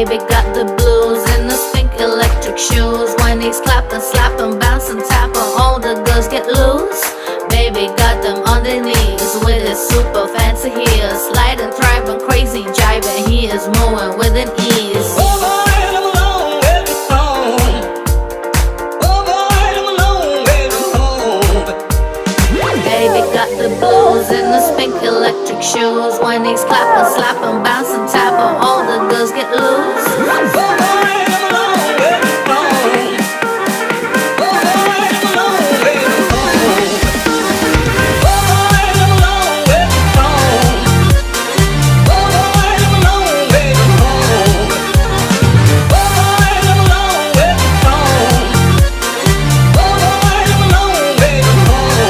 Baby got the blues in the pink electric shoes. When he's clapping, slapping, bouncing, tapping, all the girls get loose. Baby got them on their knees with his super fancy heels, sliding, thriving, crazy, jiving. He is moving with an ease. Baby got the blues in the pink electric shoes. When he's clapping, slapping, bouncing, tapping, all the girls get loose.